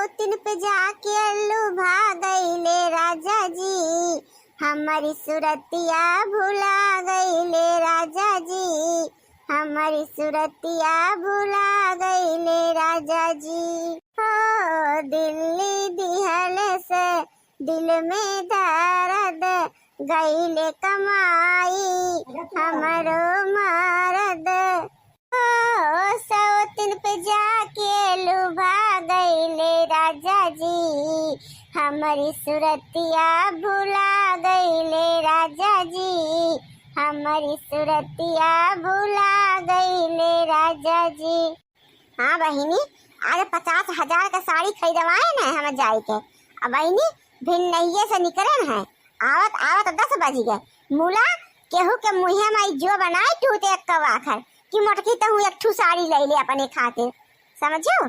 सौतिन पे जाके लुभा गईले राजा जी, हमारी सुरतिया भुला गईले राजा जी, हमारी सुरतिया भुला गईले राजा जी। हो दिल्ली दिहल से दिल में दर्द गईले कमाई हमारो मरद। हो सौतिन पे जाके लुभा गईले राजा जी, हमारी सुरतिया भुला गईले राजा जी, हमारी सुरतिया भुला गईले राजा जी। हाँ बहिनी, आज 50,000 का साड़ी खरीदवाए ना हम जाई के। अब बहिनी भिन्नैये से निकले है, आवत आवत 10 बज गए। मूला केहू के मुँहे में जो बनाए टूटे एक कवाखर कि मोटकी तो एक ठू साड़ी ले ले अपने खातिर, समझो।